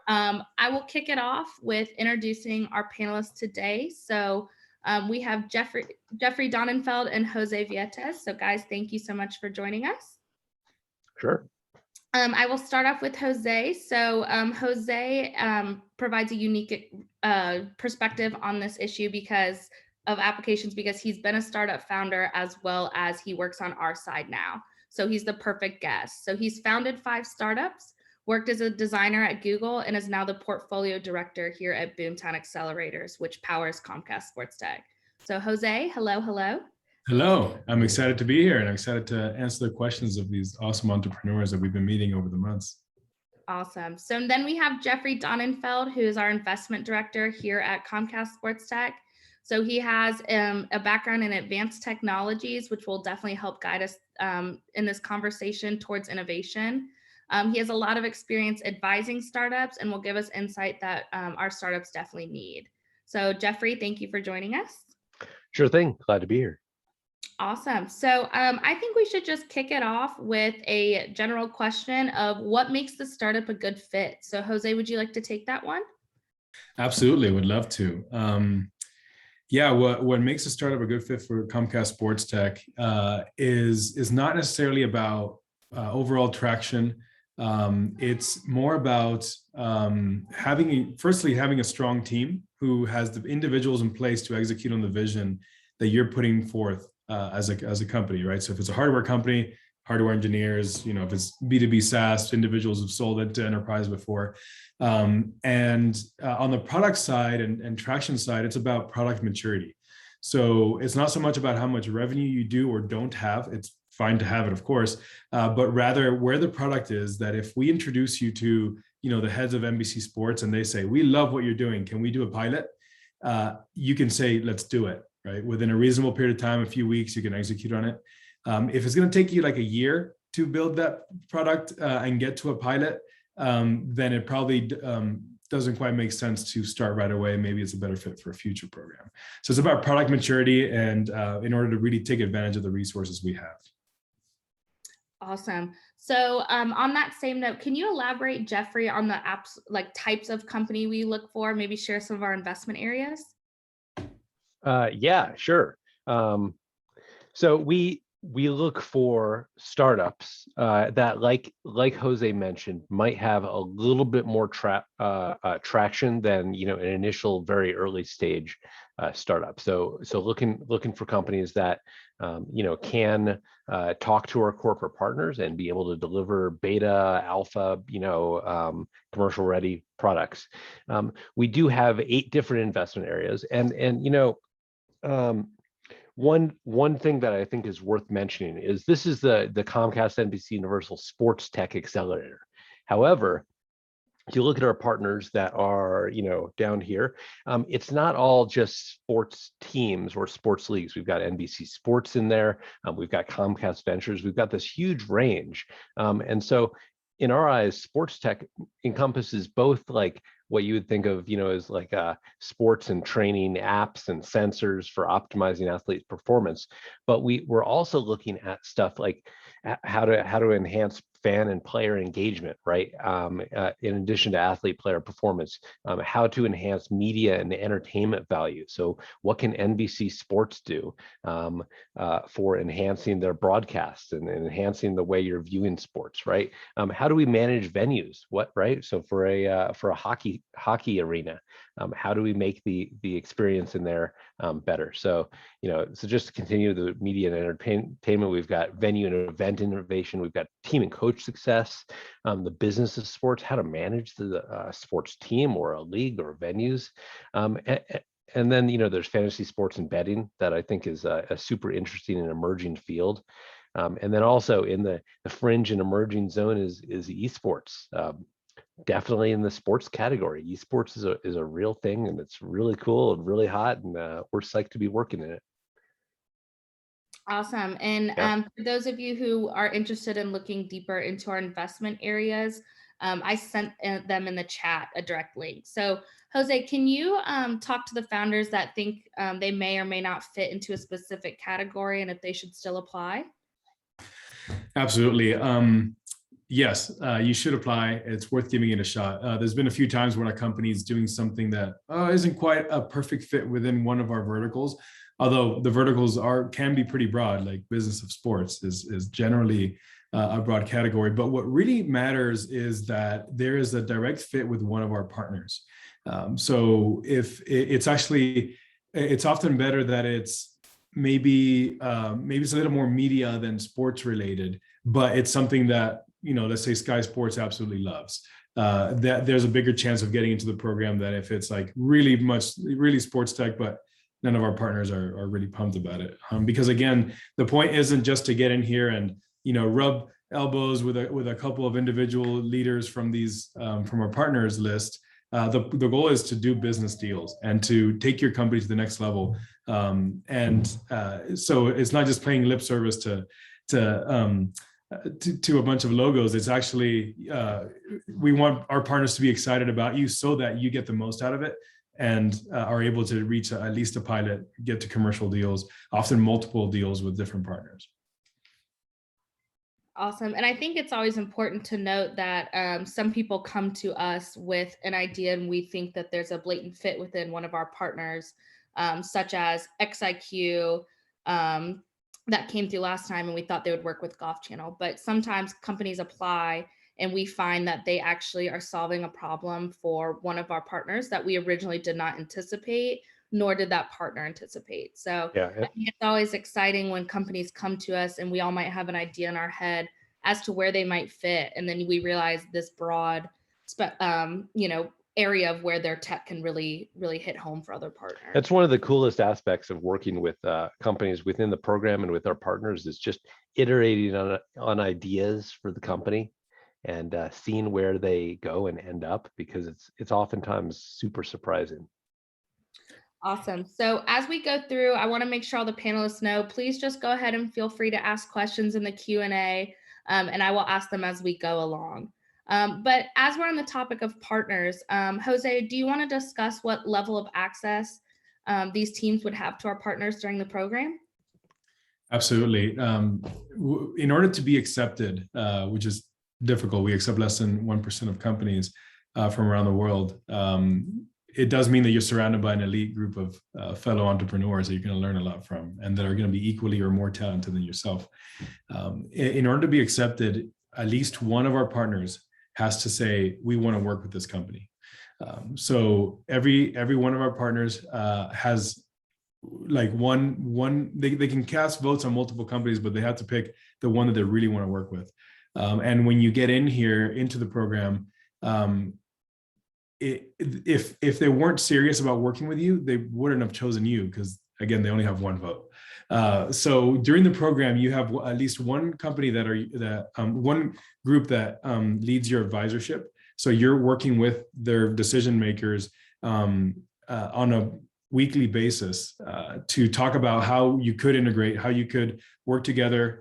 I will kick it off with introducing our panelists today. So we have Jeffrey Donnenfeld and Jose Vieitez. So guys, thank you so much for joining us. Sure. I will start off with Jose. So Jose provides a unique perspective on this issue because of applications, because he's been a startup founder as well as he works on our side now. So he's the perfect guest. So he's founded 5 startups, worked as a designer at Google, and is now the portfolio director here at Boomtown Accelerators, which powers Comcast SportsTech. So Jose, hello. Hello, I'm excited to be here and I'm excited to answer the questions of these awesome entrepreneurs that we've been meeting over the months. Awesome. So then we have Jeffrey Donenfeld, who is our investment director here at Comcast SportsTech. So he has a background in advanced technologies, which will definitely help guide us in this conversation towards innovation. He has a lot of experience advising startups and will give us insight that our startups definitely need. So Jeffrey, thank you for joining us. Sure thing. Glad to be here. Awesome. So I think we should just kick it off with a general question of what makes the startup a good fit. So Jose, would you like to take that one? Absolutely, would love to. Yeah, what makes a startup a good fit for Comcast SportsTech is not necessarily about overall traction. It's more about having a strong team who has the individuals in place to execute on the vision that you're putting forth as a company, right? So if it's a hardware company, hardware engineers, if it's B2B SaaS, individuals who've sold it to enterprise before. And on the product side and traction side, it's about product maturity. So it's not so much about how much revenue you do or don't have. It's fine to have it, of course, but rather where the product is, that if we introduce you to, the heads of NBC Sports and they say, we love what you're doing, can we do a pilot? You can say, let's do it, right? Within a reasonable period of time, a few weeks, you can execute on it. If it's going to take you like a year to build that product and get to a pilot, then it probably doesn't quite make sense to start right away. Maybe it's a better fit for a future program. So it's about product maturity and in order to really take advantage of the resources we have. Awesome. So on that same note, can you elaborate, Jeffrey, on the apps, like types of company we look for, maybe share some of our investment areas? Yeah, sure. So we look for startups that, like Jose mentioned, might have a little bit more traction than an initial very early stage startup. So looking for companies that can talk to our corporate partners and be able to deliver beta, alpha, commercial ready products. We do have 8 different investment areas, and one thing that I think is worth mentioning is this is the Comcast NBCUniversal SportsTech accelerator. However, if you look at our partners that are down here, it's not all just sports teams or sports leagues. We've got NBC Sports in there. We've got Comcast Ventures. We've got this huge range, and so in our eyes, sports tech encompasses both like what you would think of, as like sports and training apps and sensors for optimizing athletes' performance. But we're also looking at stuff like how to enhance fan and player engagement, right? In addition to athlete player performance, how to enhance media and entertainment value. So what can NBC Sports do for enhancing their broadcasts and enhancing the way you're viewing sports, right? How do we manage venues? Right? So for a hockey arena, how do we make the experience in there better? So so just to continue the media and entertainment, we've got venue and event innovation, we've got team and coach success, the business of sports, how to manage the sports team or a league or venues, and then there's fantasy sports and betting that I think is a super interesting and emerging field. And then also in the fringe and emerging zone is esports. Definitely in the sports category. Esports is a real thing, and it's really cool and really hot, and we're psyched to be working in it. Awesome. And for those of you who are interested in looking deeper into our investment areas, I sent them in the chat a direct link. So Jose, can you talk to the founders that think they may or may not fit into a specific category and if they should still apply? Absolutely. Yes, you should apply. It's worth giving it a shot. There's been a few times when a company is doing something that isn't quite a perfect fit within one of our verticals, although the verticals can be pretty broad, like business of sports is generally a broad category. But what really matters is that there is a direct fit with one of our partners. So if it's often better that it's maybe it's a little more media than sports related, but it's something that, let's say Sky Sports absolutely loves. That there's a bigger chance of getting into the program than if it's like really sports tech, but none of our partners are really pumped about it. Because again, the point isn't just to get in here and rub elbows with a couple of individual leaders from our partners list. The goal is to do business deals and to take your company to the next level. So it's not just paying lip service to a bunch of logos. It's actually, we want our partners to be excited about you so that you get the most out of it and are able to reach at least a pilot, get to commercial deals, often multiple deals with different partners. Awesome. And I think it's always important to note that some people come to us with an idea and we think that there's a blatant fit within one of our partners, such as XIQ, that came through last time, and we thought they would work with Golf Channel. But sometimes companies apply and we find that they actually are solving a problem for one of our partners that we originally did not anticipate, nor did that partner anticipate. So Yeah. I think it's always exciting when companies come to us and we all might have an idea in our head as to where they might fit. And then we realize this broad, area of where their tech can really, really hit home for other partners. That's one of the coolest aspects of working with companies within the program and with our partners is just iterating on ideas for the company and seeing where they go and end up, because it's oftentimes super surprising. Awesome. So as we go through, I want to make sure all the panelists know, please just go ahead and feel free to ask questions in the Q&A, and I will ask them as we go along. But as we're on the topic of partners, Jose, do you want to discuss what level of access these teams would have to our partners during the program? Absolutely. In order to be accepted, which is difficult, we accept less than 1% of companies from around the world. It does mean that you're surrounded by an elite group of fellow entrepreneurs that you're going to learn a lot from and that are going to be equally or more talented than yourself. In order to be accepted, at least one of our partners has to say, we want to work with this company. So every one of our partners has like they can cast votes on multiple companies, but they have to pick the one that they really want to work with. And when you get in here into the program, if they weren't serious about working with you, they wouldn't have chosen you because, again, they only have one vote. So during the program, you have at least one company one group that leads your advisorship. So you're working with their decision makers on a weekly basis to talk about how you could integrate, how you could work together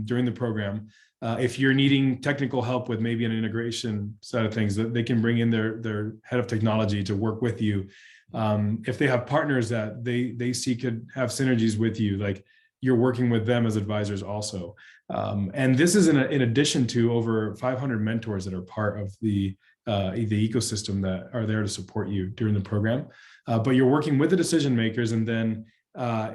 during the program. If you're needing technical help with maybe an integration side of things, that they can bring in their head of technology to work with you. If they have partners that they see could have synergies with you, like you're working with them as advisors also. And this is in addition to over 500 mentors that are part of the ecosystem that are there to support you during the program. But you're working with the decision makers. And then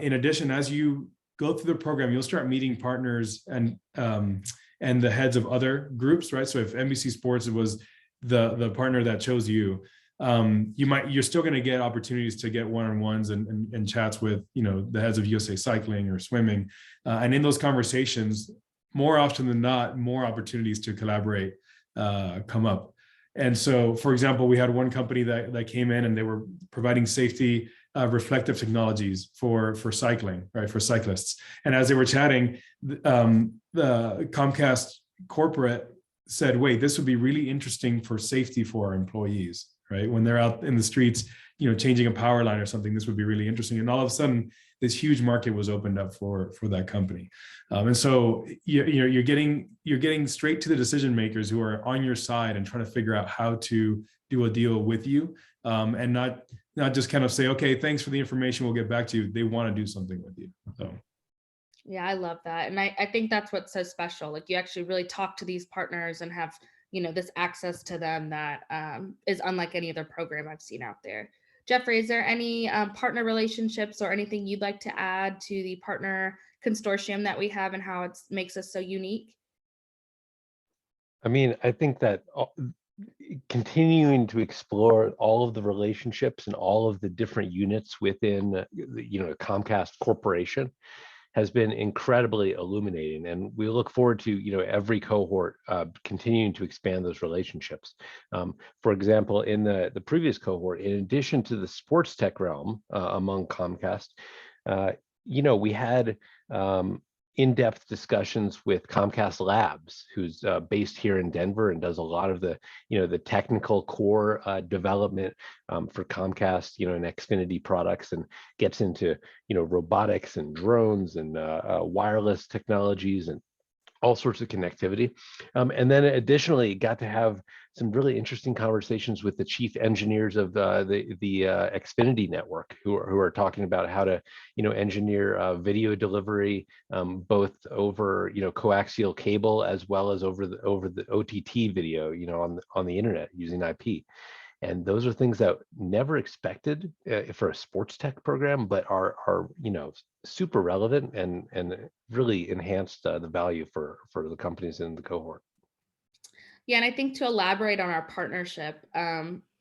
in addition, as you go through the program, you'll start meeting partners and the heads of other groups, right? So if NBC Sports was the partner that chose you, you're still going to get opportunities to get one-on-ones and chats with the heads of USA Cycling or Swimming, and in those conversations, more often than not, more opportunities to collaborate come up. And so, for example, we had one company that came in and they were providing safety reflective technologies for cycling, right, for cyclists. And as they were chatting, the Comcast corporate said, wait, this would be really interesting for safety for our employees, right? When they're out in the streets, changing a power line or something, this would be really interesting. And all of a sudden, this huge market was opened up for that company. And so you're getting straight to the decision makers who are on your side and trying to figure out how to do a deal with you, and not just kind of say, okay, thanks for the information, we'll get back to you. They want to do something with you. So. Yeah, I love that. And I think that's what's so special. Like you actually really talk to these partners and have, this access to them that is unlike any other program I've seen out there. Jeffrey, is there any partner relationships or anything you'd like to add to the partner consortium that we have and how it makes us so unique? I mean, I think that continuing to explore all of the relationships and all of the different units within, Comcast Corporation has been incredibly illuminating, and we look forward to every cohort continuing to expand those relationships. For example, in the previous cohort, in addition to the sports tech realm among Comcast, we had in-depth discussions with Comcast Labs, who's based here in Denver and does a lot of the technical core development for Comcast, and Xfinity products, and gets into, robotics and drones and wireless technologies and all sorts of connectivity. And then additionally got to have some really interesting conversations with the chief engineers of the Xfinity network, who are talking about how to engineer video delivery, both over coaxial cable as well as over the OTT video on the internet using IP. And those are things that never expected for a sports tech program, but are super relevant and really enhanced the value for the companies in the cohort. Yeah, and I think to elaborate on our partnership,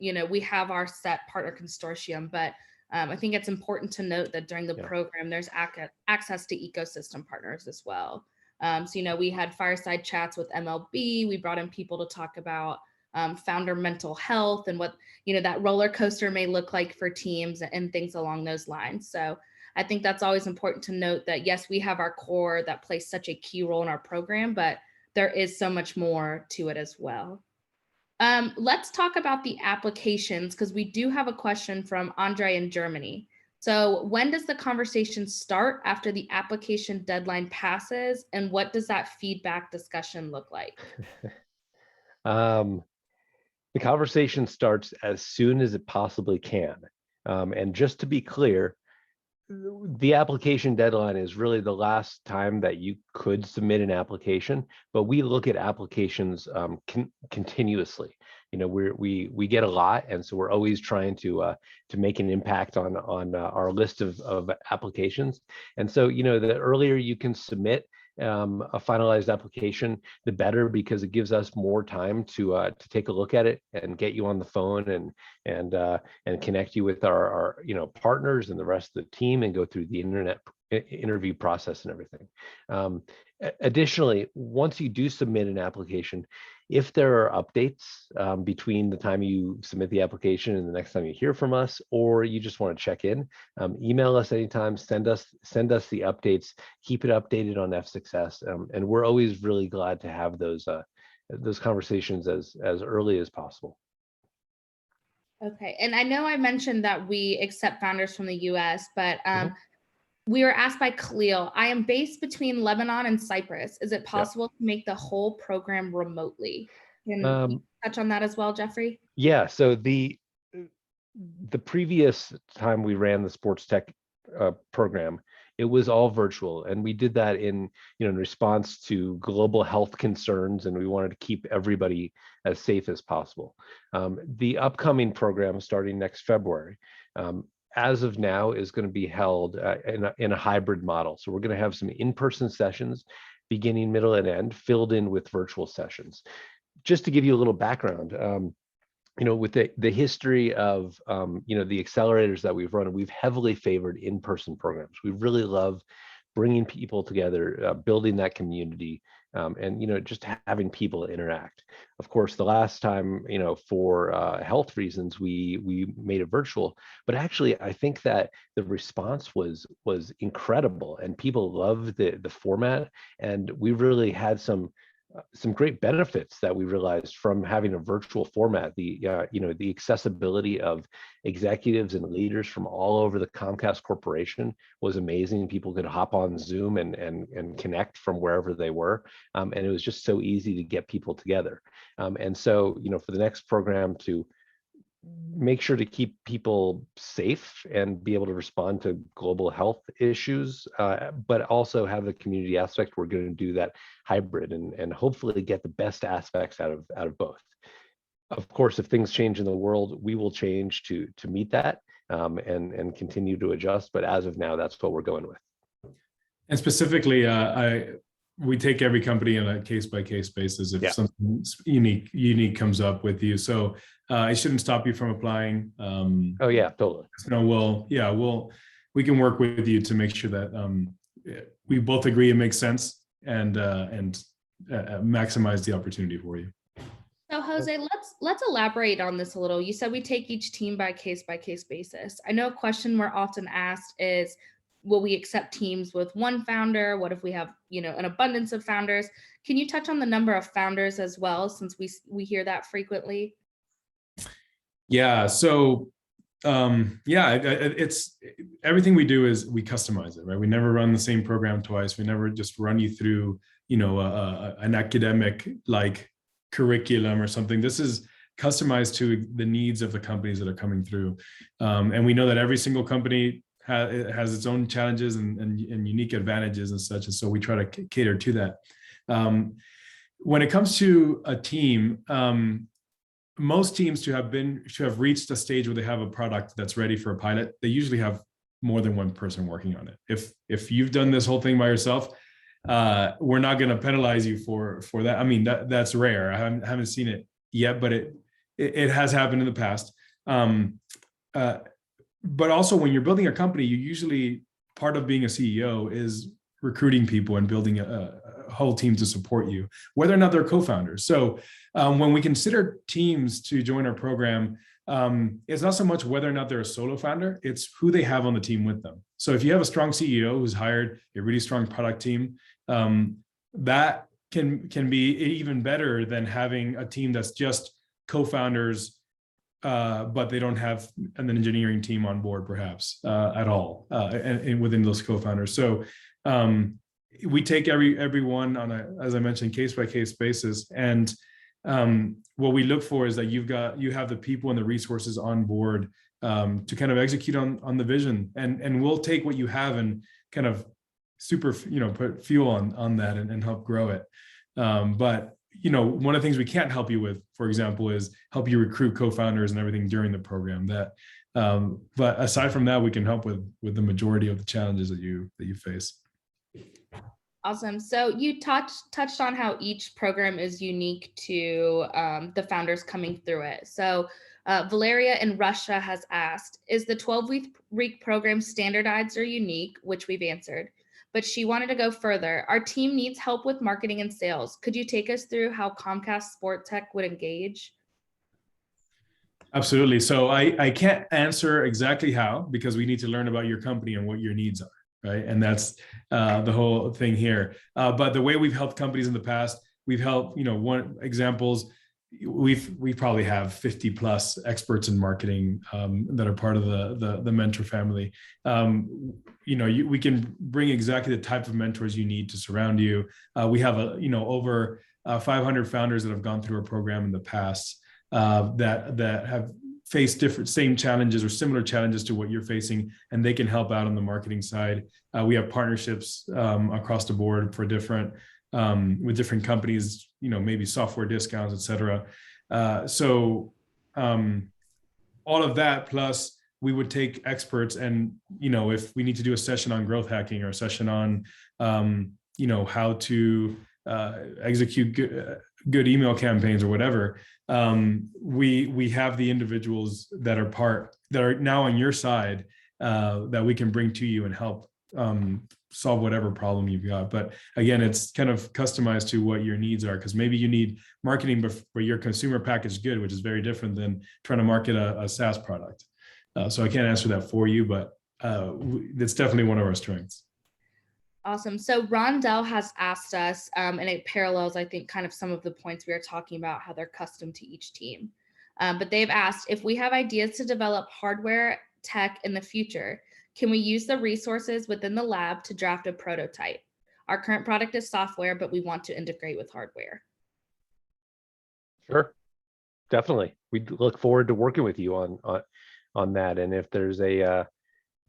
we have our set partner consortium, but I think it's important to note that during the program, there's access to ecosystem partners as well. So, we had fireside chats with MLB. We brought in people to talk about founder mental health and what, that roller coaster may look like for teams and things along those lines. So I think that's always important to note that, yes, we have our core that plays such a key role in our program, but there is so much more to it as well. Let's talk about the applications, because we do have a question from Andre in Germany. So when does the conversation start after the application deadline passes, and what does that feedback discussion look like? The conversation starts as soon as it possibly can. And just to be clear, the application deadline is really the last time that you could submit an application, but we look at applications continuously. We get a lot, and so we're always trying to make an impact on our list of applications. And so the earlier you can submit a finalized application, the better, because it gives us more time to take a look at it and get you on the phone and connect you with our partners and the rest of the team and go through the interview process and everything. Additionally, once you do submit an application, if there are updates between the time you submit the application and the next time you hear from us, or you just want to check in, email us anytime, send us the updates, keep it updated on F-Success, and we're always really glad to have those conversations as early as possible. Okay, and I know I mentioned that we accept founders from the US, but we were asked by Khalil, I am based between Lebanon and Cyprus. Is it possible to make the whole program remotely? Can you touch on that as well, Jeffrey? Yeah, so the previous time we ran the sports tech program, it was all virtual, and we did that in response to global health concerns, and we wanted to keep everybody as safe as possible. The upcoming program starting next February, as of now, is going to be held in a hybrid model. So we're going to have some in-person sessions, beginning, middle, and end, filled in with virtual sessions. Just to give you a little background, with the history of the accelerators that we've run, we've heavily favored in-person programs. We really love bringing people together, building that community, and just having people interact. Of course, the last time, for health reasons, we made it virtual, but actually I think that the response was incredible, and people loved the format, and we really had some great benefits that we realized from having a virtual format. The accessibility of executives and leaders from all over the Comcast Corporation was amazing. People could hop on Zoom and connect from wherever they were, and it was just so easy to get people together. And so for the next program to make sure to keep people safe and be able to respond to global health issues, but also have the community aspect. We're going to do that hybrid and hopefully get the best aspects out of both. Of course, if things change in the world, we will change to meet that, and continue to adjust. But as of now, that's what we're going with. And specifically, we take every company on a case-by-case basis if something unique comes up with you. So it shouldn't stop you from applying. Oh yeah, totally. We can work with you to make sure that we both agree it makes sense and maximize the opportunity for you. So Jose, let's elaborate on this a little. You said we take each team by case basis. I know a question we're often asked is, will we accept teams with one founder? What if we have, an abundance of founders? Can you touch on the number of founders as well, since we hear that frequently? Yeah. So, it's everything we do is we customize it, right? We never run the same program twice. We never just run you through, an academic like curriculum or something. This is customized to the needs of the companies that are coming through. And we know that every single company has its own challenges and unique advantages and such. And so we try to cater to that. When it comes to a team, most teams to have reached a stage where they have a product that's ready for a pilot, they usually have more than one person working on it. If you've done this whole thing by yourself, we're not going to penalize you for that. I mean, that's rare. I haven't seen it yet, but it has happened in the past. But also when you're building a company, you usually, part of being a CEO is recruiting people and building a whole team to support you, whether or not they're co-founders. So when we consider teams to join our program, it's not so much whether or not they're a solo founder, it's who they have on the team with them. So if you have a strong CEO who's hired a really strong product team, that can be even better than having a team that's just co-founders, but they don't have an engineering team on board perhaps at all, and within those co-founders. So we take everyone on as I mentioned, case-by-case basis. And what we look for is that you have the people and the resources on board to kind of execute on the vision. And we'll take what you have and kind of put fuel on that and help grow it. But one of the things we can't help you with, for example, is help you recruit co-founders and everything during the program. But aside from that, we can help with the majority of the challenges that you face. Awesome. So you touched on how each program is unique to the founders coming through it. So Valeria in Russia has asked, is the 12-week program standardized or unique, which we've answered, but she wanted to go further. Our team needs help with marketing and sales. Could you take us through how Comcast SportsTech would engage? Absolutely. So I can't answer exactly how, because we need to learn about your company and what your needs are, right? And that's the whole thing here. But the way we've helped companies in the past, we've helped, examples, we probably have 50 plus experts in marketing that are part of the mentor family. We can bring exactly the type of mentors you need to surround you. We have over 500 founders that have gone through our program in the past that have faced same challenges or similar challenges to what you're facing, and they can help out on the marketing side. We have partnerships across the board for with different companies, maybe software discounts, et cetera. So all of that, plus we would take experts and, if we need to do a session on growth hacking or a session on, how to execute good email campaigns or whatever, we have the individuals that are now on your side that we can bring to you and help solve whatever problem you've got. But again, it's kind of customized to what your needs are, because maybe you need marketing for your consumer packaged good, which is very different than trying to market a SaaS product. So I can't answer that for you, but it's definitely one of our strengths. Awesome. So Rondell has asked us, and it parallels, I think, kind of some of the points we were talking about, how they're custom to each team. But they've asked, if we have ideas to develop hardware tech in the future, can we use the resources within the lab to draft a prototype? Our current product is software, but we want to integrate with hardware. Sure. definitely. We look forward to working with you on that. And if there's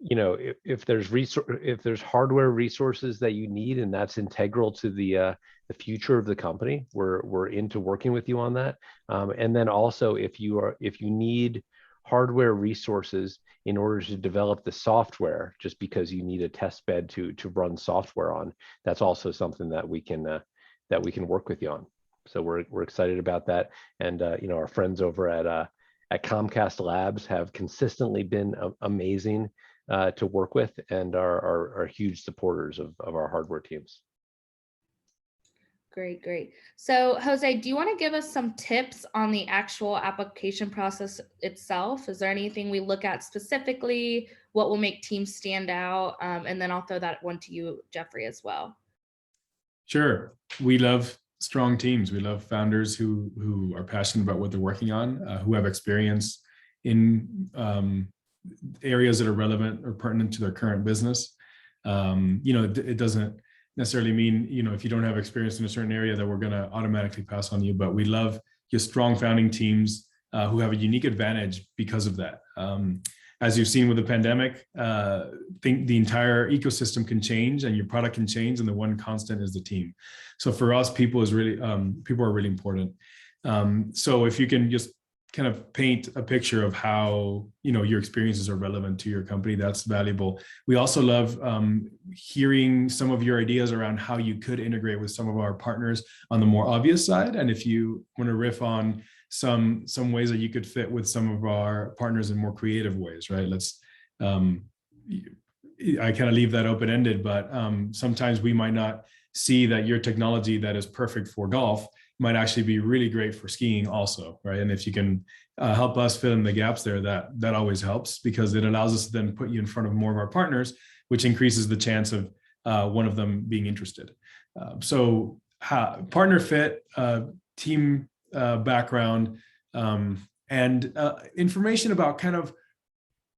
if there's hardware resources that you need and that's integral to the future of the company, we're into working with you on that. And then also if you need hardware resources in order to develop the software, just because you need a test bed to run software on, that's also something that we can work with you on. So we're excited about that. And our friends over at Comcast Labs have consistently been amazing to work with, and are huge supporters of our hardware teams. Great, great. So Jose, do you want to give us some tips on the actual application process itself? Is there anything we look at specifically? What will make teams stand out? And then I'll throw that one to you, Jeffrey, as well. Sure. We love strong teams. We love founders who are passionate about what they're working on, who have experience in areas that are relevant or pertinent to their current business. It doesn't necessarily mean, if you don't have experience in a certain area that we're going to automatically pass on you, but we love your strong founding teams who have a unique advantage because of that. As you've seen with the pandemic, think the entire ecosystem can change and your product can change, and the one constant is the team. So for us, people are really important. So if you can just kind of paint a picture of how your experiences are relevant to your company, that's valuable. We also love hearing some of your ideas around how you could integrate with some of our partners on the more obvious side, and if you want to riff on some ways that you could fit with some of our partners in more creative ways, right? I kind of leave that open-ended, but sometimes we might not see that your technology that is perfect for golf might actually be really great for skiing also, right? And if you can help us fill in the gaps there, that always helps, because it allows us to then put you in front of more of our partners, which increases the chance of one of them being interested. So partner fit, team background, and information about kind of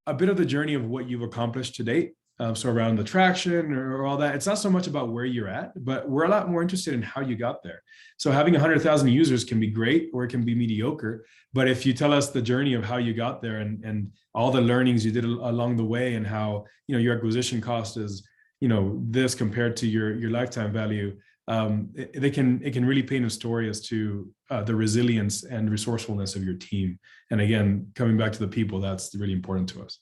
a bit of the journey of what you've accomplished to date. So around the traction or all that, it's not so much about where you're at, but we're a lot more interested in how you got there. So having 100,000 users can be great, or it can be mediocre. But if you tell us the journey of how you got there and all the learnings you did along the way, and how your acquisition cost is this compared to your lifetime value, it can really paint a story as to the resilience and resourcefulness of your team. And again, coming back to the people, that's really important to us.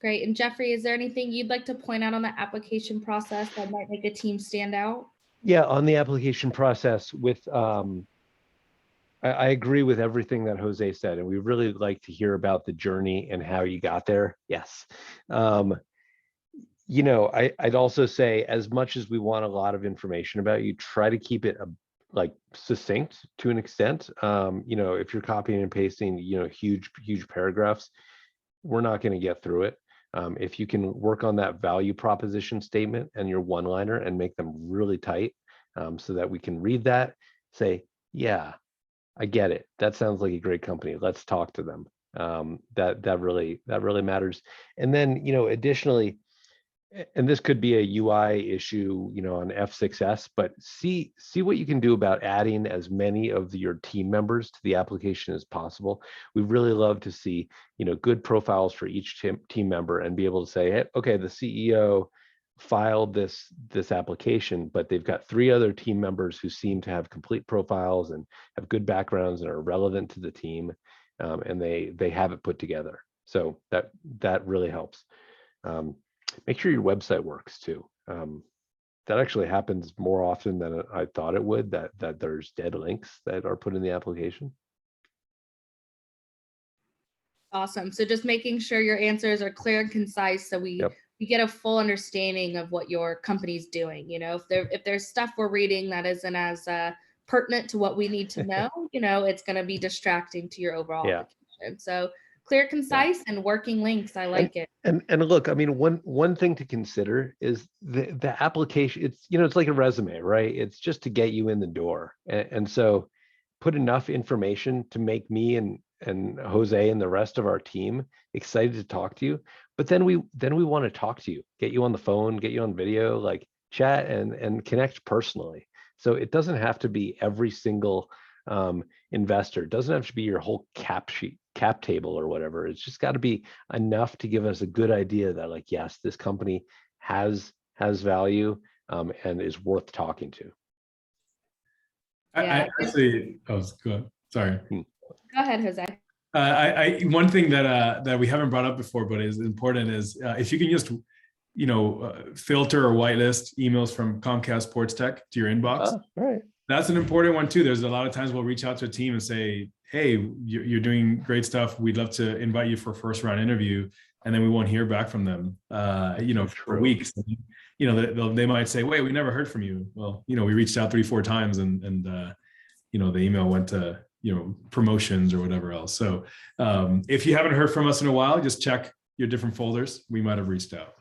Great. And Jeffrey, is there anything you'd like to point out on the application process that might make a team stand out? Yeah, on the application process, I agree with everything that Jose said, and we really like to hear about the journey and how you got there. Yes. I'd also say, as much as we want a lot of information about you, try to keep it succinct to an extent. If you're copying and pasting, huge paragraphs, we're not going to get through it. If you can work on that value proposition statement and your one-liner and make them really tight, so that we can read that, say, yeah, I get it. That sounds like a great company. Let's talk to them. That really matters. And then, additionally, and this could be a UI issue, on F6S, but see what you can do about adding as many of your team members to the application as possible. We really love to see, good profiles for each team member, and be able to say, hey, okay, the CEO filed this application, but they've got 3 other team members who seem to have complete profiles and have good backgrounds and are relevant to the team, and they have it put together. So that really helps. Make sure your website works too. That actually happens more often than I thought it would, that there's dead links that are put in the application. Awesome. So just making sure your answers are clear and concise, so we get a full understanding of what your company's doing. If there's stuff we're reading that isn't as pertinent to what we need to know, it's going to be distracting to your overall application. So clear, concise, and working links. I like it. And look, I mean, one thing to consider is the application. It's it's like a resume, right? It's just to get you in the door, and so put enough information to make me and Jose and the rest of our team excited to talk to you. But then we want to talk to you, get you on the phone, get you on video, like chat and connect personally. So it doesn't have to be every single investor. It doesn't have to be your whole cap sheet, cap table or whatever. It's just got to be enough to give us a good idea that, like, yes, this company has value and is worth talking to. I actually, good. Sorry. Go ahead, Jose. One thing that we haven't brought up before, but is important, is if you can just, filter or whitelist emails from Comcast SportsTech to your inbox. Right. That's an important one too. There's a lot of times we'll reach out to a team and say, hey, you're doing great stuff. We'd love to invite you for a first round interview. And then we won't hear back from them, for weeks. They might say, wait, we never heard from you. Well, we reached out 3-4 times and the email went to, promotions or whatever else. So if you haven't heard from us in a while, just check your different folders. We might have reached out.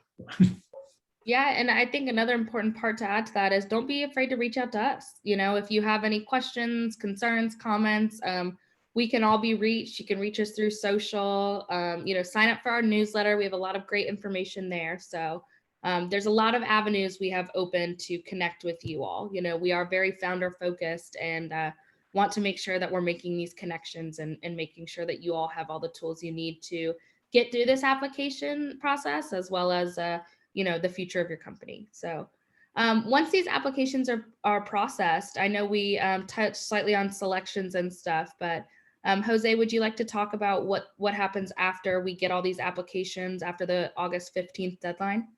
Yeah, and I think another important part to add to that is don't be afraid to reach out to us. If you have any questions, concerns, comments, we can all be reached. You can reach us through social, sign up for our newsletter. We have a lot of great information there. So there's a lot of avenues we have open to connect with you all. We are very founder focused and want to make sure that we're making these connections and making sure that you all have all the tools you need to get through this application process, as well as the future of your company. So once these applications are processed, I know we touched slightly on selections and stuff, but Jose, would you like to talk about what happens after we get all these applications after the August 15th deadline?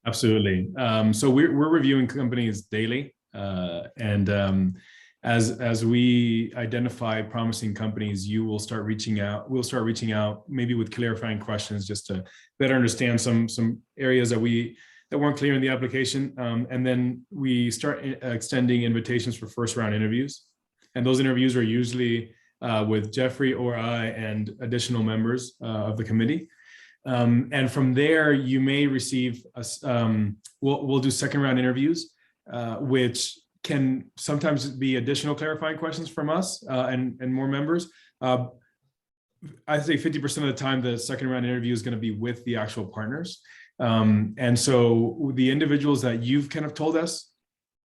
Absolutely. So we're reviewing companies daily, and as we identify promising companies, we'll start reaching out maybe with clarifying questions just to better understand some areas that weren't clear in the application. And then we start extending invitations for first round interviews. And those interviews are usually with Jeffrey or I and additional members of the committee. And from there, you may receive, we'll do second round interviews, which can sometimes be additional clarifying questions from us and more members. I'd say 50% of the time, the second round interview is going to be with the actual partners. And so the individuals that you've kind of told us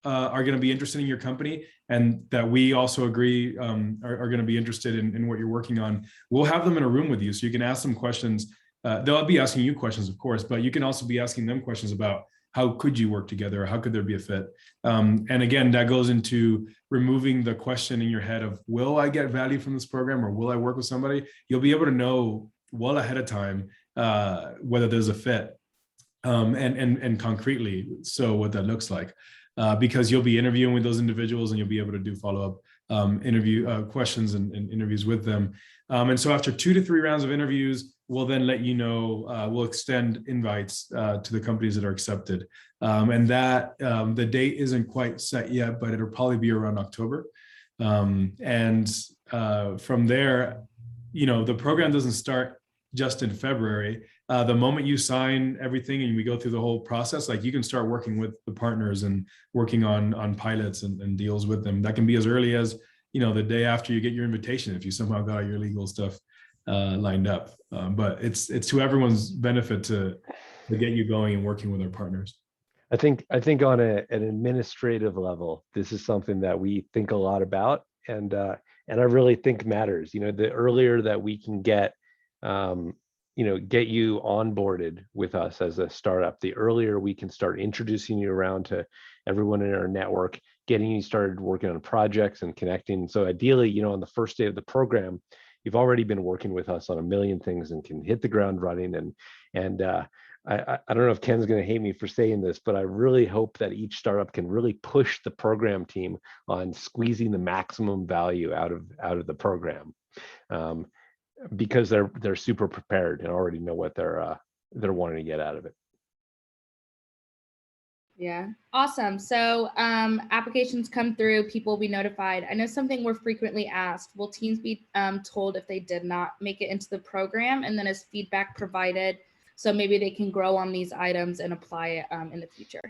are going to be interested in your company and that we also agree are going to be interested in what you're working on, we'll have them in a room with you so you can ask them questions. They'll be asking you questions, of course, but you can also be asking them questions about how could you work together? How could there be a fit? And again, that goes into removing the question in your head of, will I get value from this program or will I work with somebody? You'll be able to know well ahead of time whether there's a fit and concretely, so what that looks like. Because you'll be interviewing with those individuals and you'll be able to do follow-up interview questions and interviews with them. And so after 2 to 3 rounds of interviews, we'll then let you know, we'll extend invites to the companies that are accepted. And that the date isn't quite set yet, but it'll probably be around October. And from there, the program doesn't start just in February. The moment you sign everything and we go through the whole process, like you can start working with the partners and working on pilots and deals with them. That can be as early as, the day after you get your invitation, if you somehow got your legal stuff lined up. But it's to everyone's benefit to get you going and working with our partners. I think on an administrative level, this is something that we think a lot about and I really think matters. The earlier that we can get you onboarded with us as a startup, the earlier we can start introducing you around to everyone in our network, getting you started working on projects and connecting. So ideally, on the first day of the program, you've already been working with us on a million things and can hit the ground running. And I don't know if Ken's going to hate me for saying this, but I really hope that each startup can really push the program team on squeezing the maximum value out of the program. Because they're super prepared and already know what they're wanting to get out of it. Yeah, awesome. So applications come through, people will be notified. I know something we're frequently asked, will teams be told if they did not make it into the program, and then is feedback provided so maybe they can grow on these items and apply it in the future?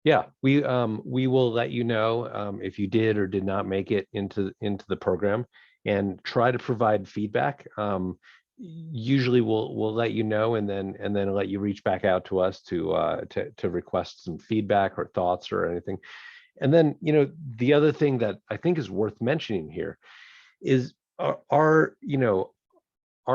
Yeah, we will let you know if you did or did not make it into the program, and try to provide feedback. Usually we'll let you know and then let you reach back out to us to request some feedback or thoughts or anything. And then the other thing that I think is worth mentioning here is our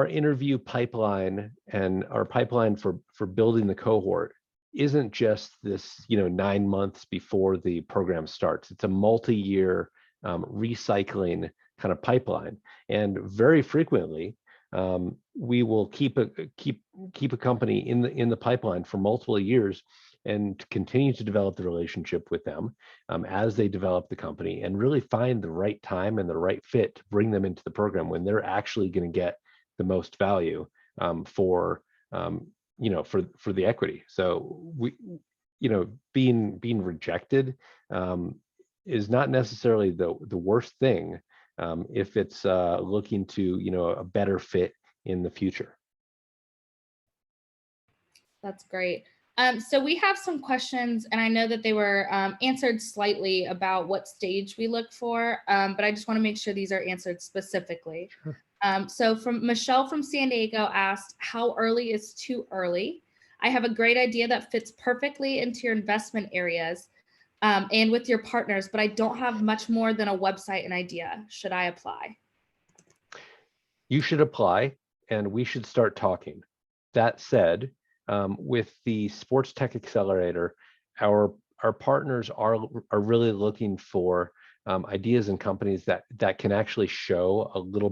interview pipeline and our pipeline for building the cohort isn't just this 9 months before the program starts. It's a multi-year recycling kind of pipeline, and very frequently we will keep a company in the pipeline for multiple years and continue to develop the relationship with them as they develop the company, and really find the right time and the right fit to bring them into the program when they're actually going to get the most value for the equity. So being rejected is not necessarily the worst thing if it's looking to a better fit in the future. That's great. So we have some questions, and I know that they were answered slightly about what stage we look for, but I just want to make sure these are answered specifically. Sure. So from Michelle from San Diego asked, how early is too early? I have a great idea that fits perfectly into your investment areas and with your partners, but I don't have much more than a website and idea. Should I apply? You should apply, and we should start talking. That said, with the SportsTech Accelerator, our partners are really looking for ideas and companies that can actually show a little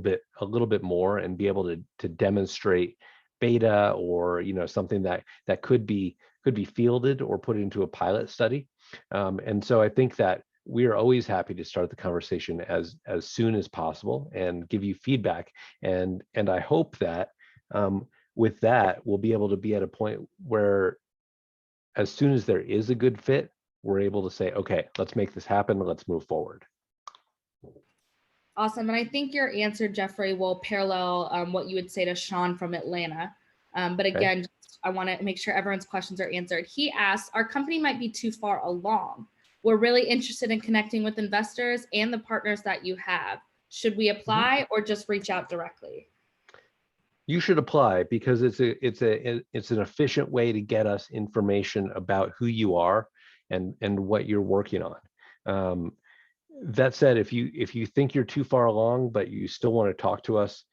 bit more and be able to demonstrate beta or something that could be fielded or put into a pilot study. And so I think that we are always happy to start the conversation as soon as possible and give you feedback. And I hope that with that, we'll be able to be at a point where as soon as there is a good fit, we're able to say, okay, let's make this happen. Let's move forward. Awesome. And I think your answer, Jeffrey, will parallel what you would say to Sean from Atlanta. But again, okay. I want to make sure everyone's questions are answered. He asked, our company might be too far along. We're really interested in connecting with investors and the partners that you have. Should we apply or just reach out directly? You should apply, because it's an efficient way to get us information about who you are and what you're working on. That said, if you think you're too far along but you still want to talk to us,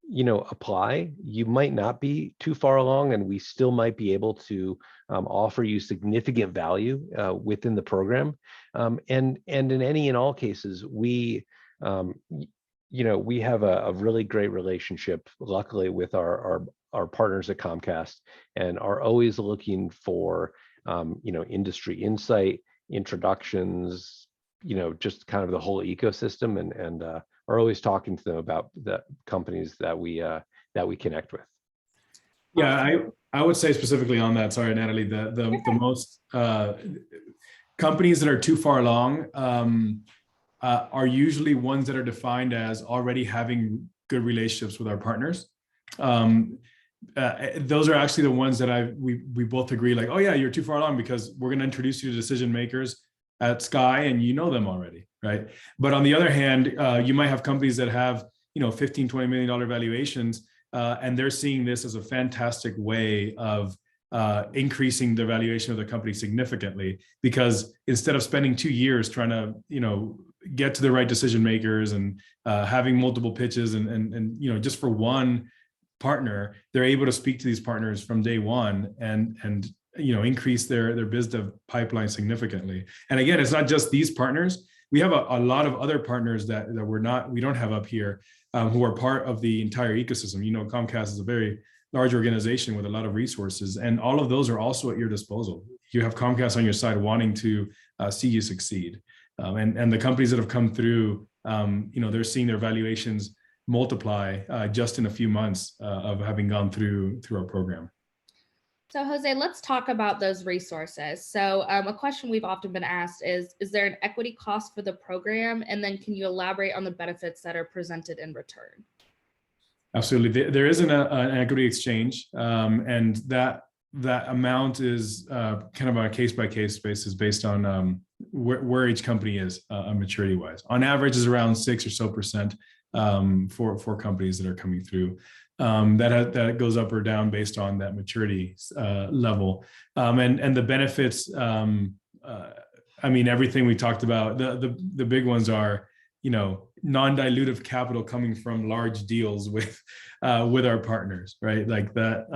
apply. You might not be too far along, and we still might be able to offer you significant value within the program. And in any and all cases, we have a really great relationship, luckily, with our partners at Comcast, and are always looking for industry insight, introductions, just kind of the whole ecosystem, and are always talking to them about the companies that we connect with. Yeah, I would say specifically on that, sorry, Natalie, the most companies that are too far along are usually ones that are defined as already having good relationships with our partners. Those are actually the ones that we both agree, like, oh yeah, you're too far along because we're going to introduce you to decision makers at Sky and you know them already, right? But on the other hand, you might have companies that have $15, $20 million valuations, and they're seeing this as a fantastic way of increasing the valuation of the company significantly, because instead of spending 2 years trying to get to the right decision makers and having multiple pitches and just for one partner, they're able to speak to these partners from day one and increase their biz dev pipeline significantly. And again, it's not just these partners. We have a lot of other partners that we don't have up here who are part of the entire ecosystem. Comcast is a very large organization with a lot of resources, and all of those are also at your disposal. You have Comcast on your side wanting to see you succeed. And the companies that have come through, they're seeing their valuations multiply just in a few months of having gone through our program. So Jose, let's talk about those resources. So a question we've often been asked is there an equity cost for the program? And then can you elaborate on the benefits that are presented in return? Absolutely. There is an equity exchange, and that amount is kind of on a case-by-case basis based on where each company is maturity-wise. On average is around 6% or so for companies that are coming through. That goes up or down based on that maturity level. And the benefits, everything we talked about, the big ones are, non-dilutive capital coming from large deals with our partners, right? Like that.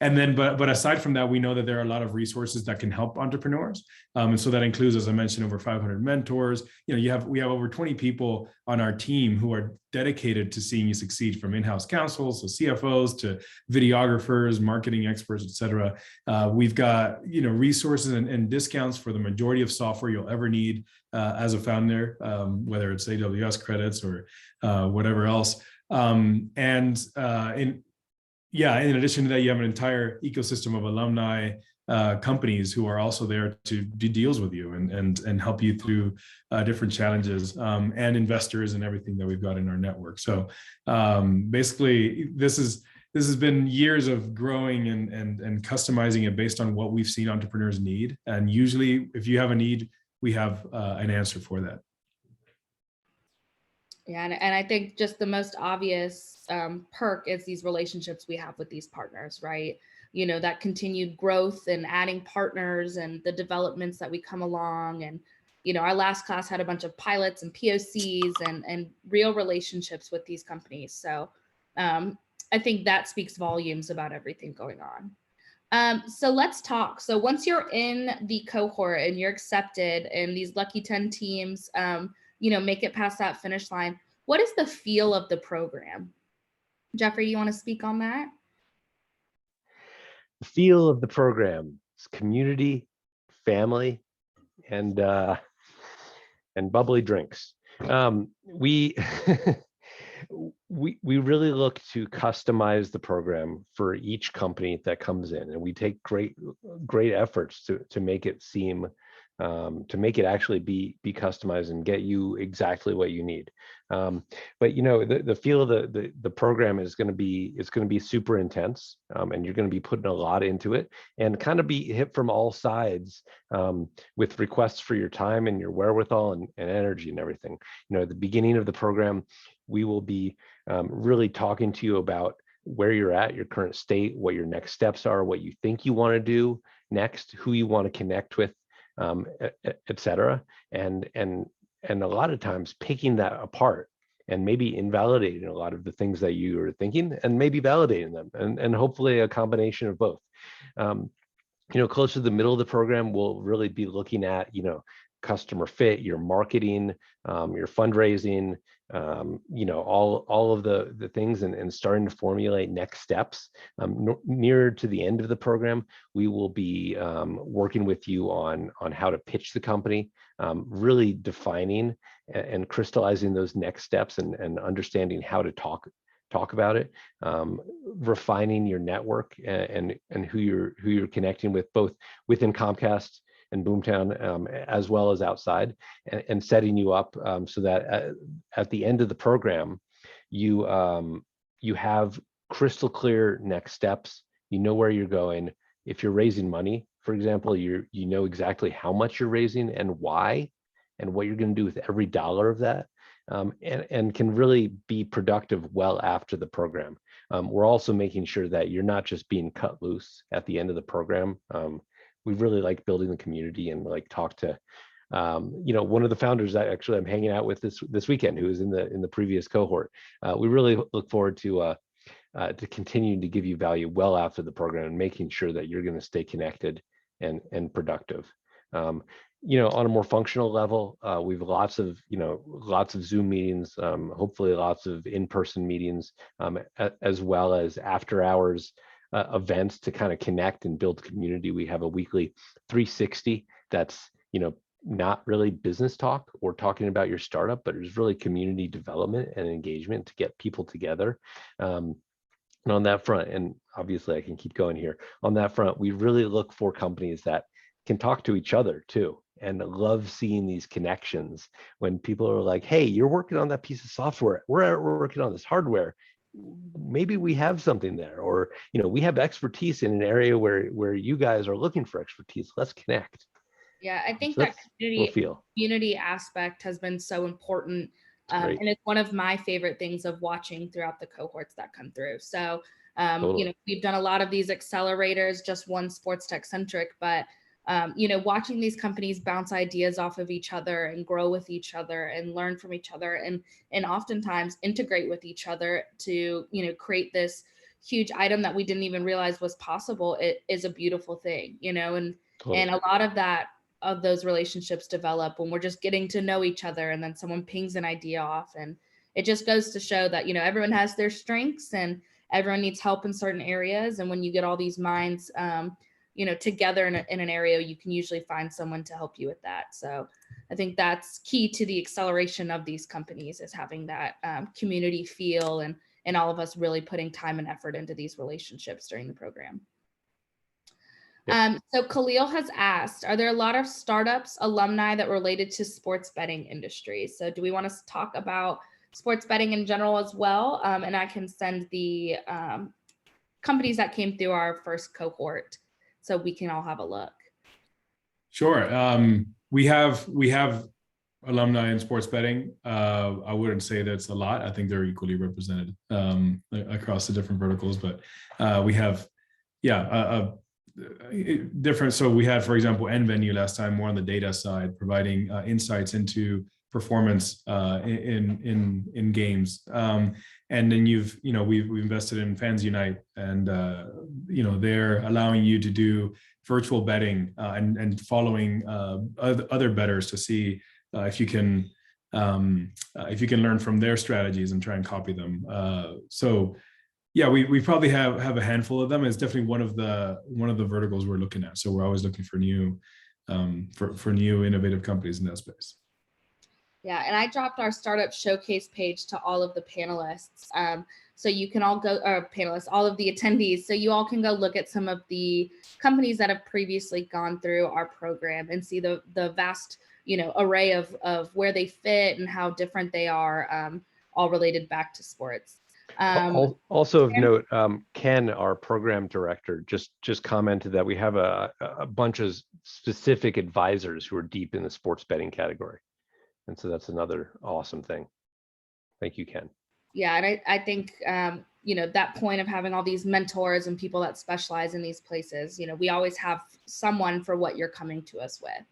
And then, but aside from that, we know that there are a lot of resources that can help entrepreneurs. And so that includes, as I mentioned, over 500 mentors. We have over 20 people on our team who are dedicated to seeing you succeed, from in-house counsels, so CFOs, to videographers, marketing experts, et cetera. We've got, resources and discounts for the majority of software you'll ever need as a founder, whether it's AWS credits or whatever else. In addition to that, you have an entire ecosystem of alumni companies who are also there to do deals with you and help you through different challenges, and investors and everything that we've got in our network. So basically, this has been years of growing and customizing it based on what we've seen entrepreneurs need. And usually, if you have a need, we have an answer for that. Yeah, and I think just the most obvious perk is these relationships we have with these partners, right? That continued growth and adding partners and the developments that we come along. And, our last class had a bunch of pilots and POCs and real relationships with these companies. So I think that speaks volumes about everything going on. So let's talk. So once you're in the cohort and you're accepted and these lucky 10 teams, make it past that finish line, what is the feel of the program? Jeffrey, do you want to speak on that? The feel of the program is community, family, and bubbly drinks. We we really look to customize the program for each company that comes in, and we take great efforts to make it seem, to make it actually be customized and get you exactly what you need. But the feel of the program is going to be super intense, and you're going to be putting a lot into it and kind of be hit from all sides, with requests for your time and your wherewithal and energy and everything. At the beginning of the program, we will be really talking to you about where you're at, your current state, what your next steps are, what you think you want to do next, who you want to connect with, et cetera. And a lot of times picking that apart and maybe invalidating a lot of the things that you are thinking and maybe validating them, and hopefully a combination of both. Closer to the middle of the program, we'll really be looking at, customer fit, your marketing, your fundraising, all of the things, and starting to formulate next steps. Nearer to the end of the program, we will be working with you on how to pitch the company, really defining and crystallizing those next steps and understanding how to talk about it, refining your network and who you're connecting with, both within Comcast and Boomtown, as well as outside, and setting you up so that at the end of the program, you have crystal clear next steps. You know where you're going. If you're raising money, for example, you know exactly how much you're raising and why, and what you're going to do with every dollar of that, and can really be productive well after the program. We're also making sure that you're not just being cut loose at the end of the program. We really like building the community and talk to, one of the founders that actually I'm hanging out with this weekend, who is in the previous cohort. We really look forward to continuing to give you value well after the program and making sure that you're going to stay connected and productive. On a more functional level, we've lots of Zoom meetings, hopefully lots of in-person meetings, as well as after hours events to kind of connect and build community. We have a weekly 360 that's not really business talk or talking about your startup, but it's really community development and engagement to get people together. And on that front, and obviously I can keep going here, on that front, we really look for companies that can talk to each other too, and love seeing these connections when people are like, hey, you're working on that piece of software, we're working on this hardware, maybe we have something there, or we have expertise in an area where you guys are looking for expertise, let's connect. Yeah, I think so that community aspect has been so important, and it's one of my favorite things of watching throughout the cohorts that come through. So totally. We've done a lot of these accelerators, just one sports tech centric, but watching these companies bounce ideas off of each other and grow with each other and learn from each other and oftentimes integrate with each other to, create this huge item that we didn't even realize was possible. It is a beautiful thing, and Totally. a lot of those relationships develop when we're just getting to know each other, and then someone pings an idea off, and it just goes to show that, everyone has their strengths and everyone needs help in certain areas. And when you get all these minds, together in an area, you can usually find someone to help you with that. So I think that's key to the acceleration of these companies, is having that community feel and all of us really putting time and effort into these relationships during the program. So Khalil has asked, are there a lot of startups, alumni that related to sports betting industry? So do we want to talk about sports betting in general as well? And I can send the companies that came through our first cohort so we can all have a look. Sure. We have alumni in sports betting. I wouldn't say that's a lot. I think they're equally represented across the different verticals, but we have, different. So we had, for example, NVenue last time, more on the data side, providing insights into performance in games. And then we've invested in Fans Unite, and they're allowing you to do virtual betting and following other bettors to see if you can learn from their strategies and try and copy them. We probably have a handful of them. It's definitely one of the verticals we're looking at. So we're always looking for new innovative companies in that space. Yeah, and I dropped our startup showcase page to all of the panelists. So you can all go, or panelists, all of the attendees. So you all can go look at some of the companies that have previously gone through our program and see the vast, array of where they fit and how different they are, all related back to sports. Also of note, Ken, our program director, just commented that we have a bunch of specific advisors who are deep in the sports betting category. And so that's another awesome thing. Thank you, Ken. Yeah, and I think, that point of having all these mentors and people that specialize in these places, we always have someone for what you're coming to us with.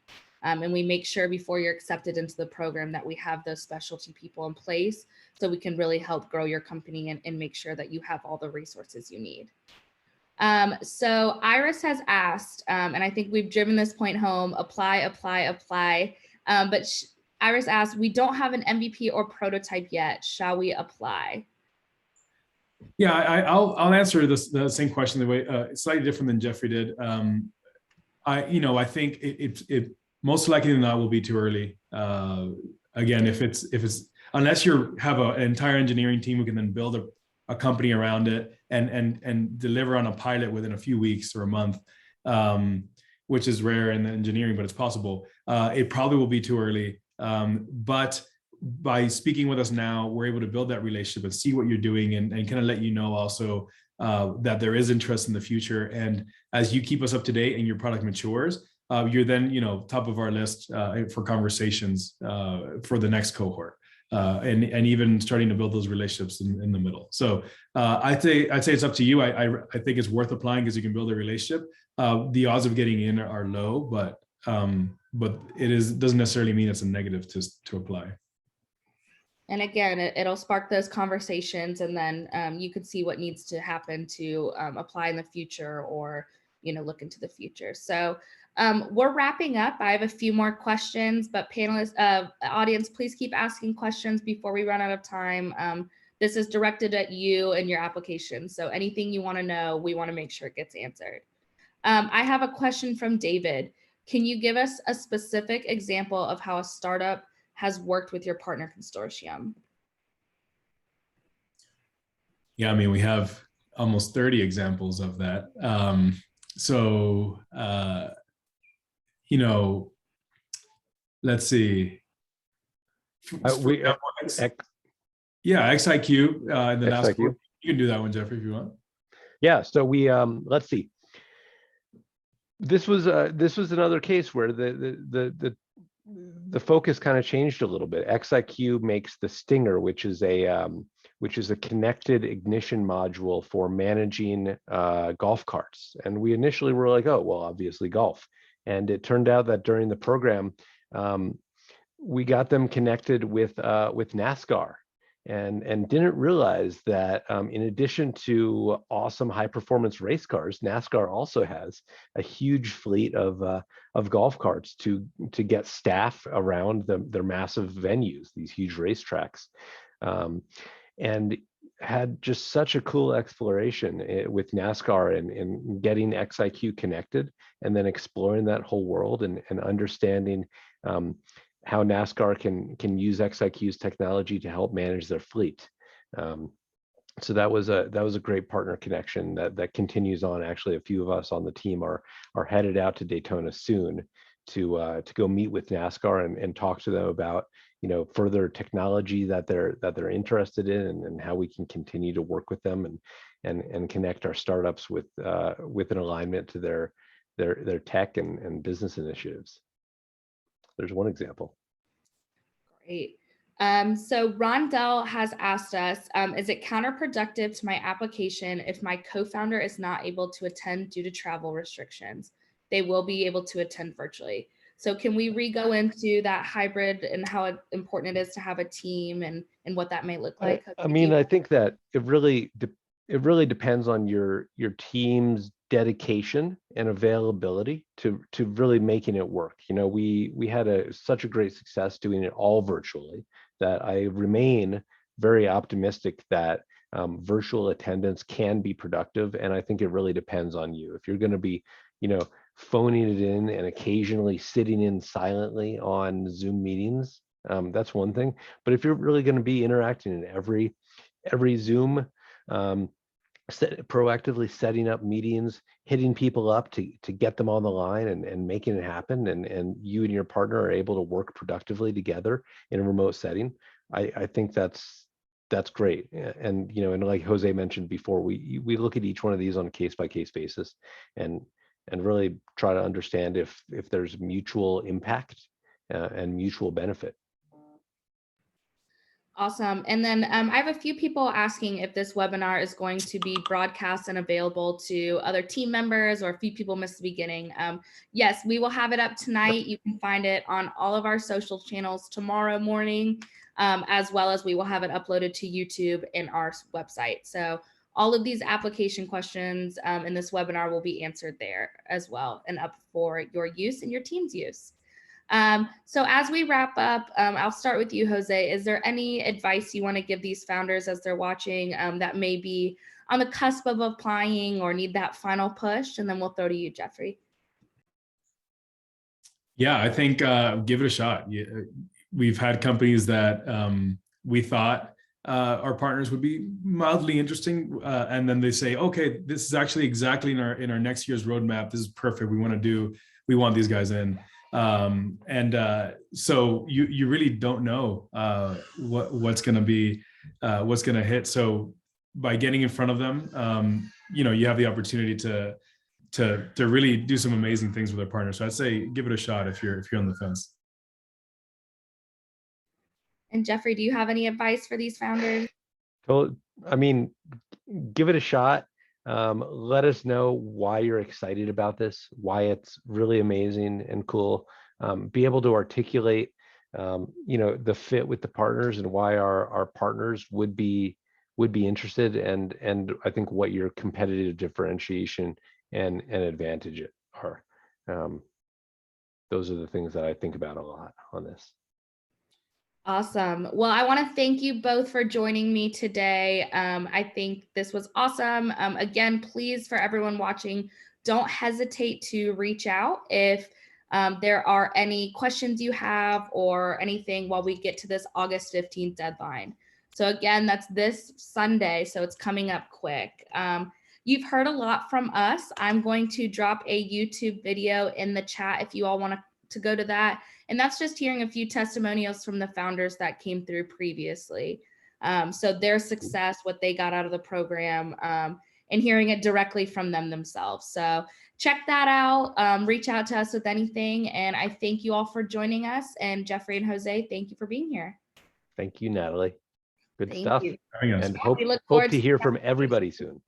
And we make sure before you're accepted into the program that we have those specialty people in place so we can really help grow your company and make sure that you have all the resources you need. So Iris has asked, and I think we've driven this point home, apply. But Iris asked, we don't have an MVP or prototype yet. Shall we apply? Yeah, I'll answer the same question the way slightly different than Jeffrey did. I think it most likely than not will be too early. Again, if it's unless you have an entire engineering team who can then build a company around it and deliver on a pilot within a few weeks or a month, which is rare in engineering, but it's possible. It probably will be too early. But by speaking with us now, we're able to build that relationship and see what you're doing and kind of let you know also that there is interest in the future. And as you keep us up to date and your product matures, you're then, top of our list for conversations for the next cohort, and even starting to build those relationships in the middle. So I'd say it's up to you. I think it's worth applying because you can build a relationship. The odds of getting in are low, but it doesn't necessarily mean it's a negative to apply. And again, it'll spark those conversations, and then you could see what needs to happen to apply in the future or look into the future. So we're wrapping up. I have a few more questions, but panelists, audience, please keep asking questions before we run out of time. This is directed at you and your application. So anything you want to know, we want to make sure it gets answered. I have a question from David. Can you give us a specific example of how a startup has worked with your partner consortium? Yeah, we have almost 30 examples of that. Let's see. XIQ in the last quarter. You can do that one, Jeffrey, if you want. Yeah, so we let's see. This was another case where the focus kind of changed a little bit. XIQ makes the Stinger, which is a connected ignition module for managing golf carts. And we initially were like, oh, well, obviously golf. And it turned out that during the program, we got them connected with NASCAR, and didn't realize that in addition to awesome high performance race cars, NASCAR also has a huge fleet of golf carts to get staff around their massive venues, these huge racetracks, and had just such a cool exploration with NASCAR and getting XIQ connected, and then exploring that whole world and understanding how NASCAR can use XIQ's technology to help manage their fleet. So that was a great partner connection that continues on. Actually, a few of us on the team are headed out to Daytona soon to go meet with NASCAR and talk to them about further technology that they're interested in, and how we can continue to work with them and connect our startups with an alignment to their tech and business initiatives. There's one example. Great. So Rondell has asked us, is it counterproductive to my application if my co-founder is not able to attend due to travel restrictions? They will be able to attend virtually. So can we re-go into that hybrid and how important it is to have a team and what that may look like? I mean, I think that it really depends on your team's dedication and availability to really making it work. We had such a great success doing it all virtually that I remain very optimistic that virtual attendance can be productive. And I think it really depends on you. If you're going to be, phoning it in and occasionally sitting in silently on Zoom meetings, that's one thing. But if you're really going to be interacting in every Zoom, proactively setting up meetings, hitting people up to get them on the line and making it happen, and you and your partner are able to work productively together in a remote setting, I think that's great. And and like Jose mentioned before, we look at each one of these on a case-by-case basis and really try to understand if there's mutual impact and mutual benefit. Awesome. And then I have a few people asking if this webinar is going to be broadcast and available to other team members, or a few people missed the beginning. Yes, we will have it up tonight. You can find it on all of our social channels tomorrow morning, as well as we will have it uploaded to YouTube and our website. So all of these application questions in this webinar will be answered there as well and up for your use and your team's use. So as we wrap up, I'll start with you, Jose. Is there any advice you want to give these founders as they're watching that may be on the cusp of applying or need that final push? And then we'll throw to you, Jeffrey. Yeah, I think give it a shot. We've had companies that we thought our partners would be mildly interesting, and then they say, okay, this is actually exactly in our next year's roadmap. This is perfect. We want these guys in. So you really don't know what's going to hit. So by getting in front of them, you have the opportunity to really do some amazing things with our partners. So I'd say give it a shot if you're on the fence. And Jeffrey, do you have any advice for these founders? So, I mean, give it a shot. Let us know why you're excited about this, why it's really amazing and cool. Be able to articulate, the fit with the partners and why our partners would be interested, and I think what your competitive differentiation and advantage are. Those are the things that I think about a lot on this. Awesome. Well, I want to thank you both for joining me today. I think this was awesome. Again, please, for everyone watching, don't hesitate to reach out if there are any questions you have or anything while we get to this August 15th deadline. So again, that's this Sunday, so it's coming up quick. You've heard a lot from us. I'm going to drop a YouTube video in the chat if you all want to go to that. And that's just hearing a few testimonials from the founders that came through previously. So their success, what they got out of the program, and hearing it directly from them themselves. So check that out. Reach out to us with anything. And I thank you all for joining us. And Jeffrey and Jose, thank you for being here. Thank you, Natalie. Good Thank stuff. you. And hope to hear from everybody soon.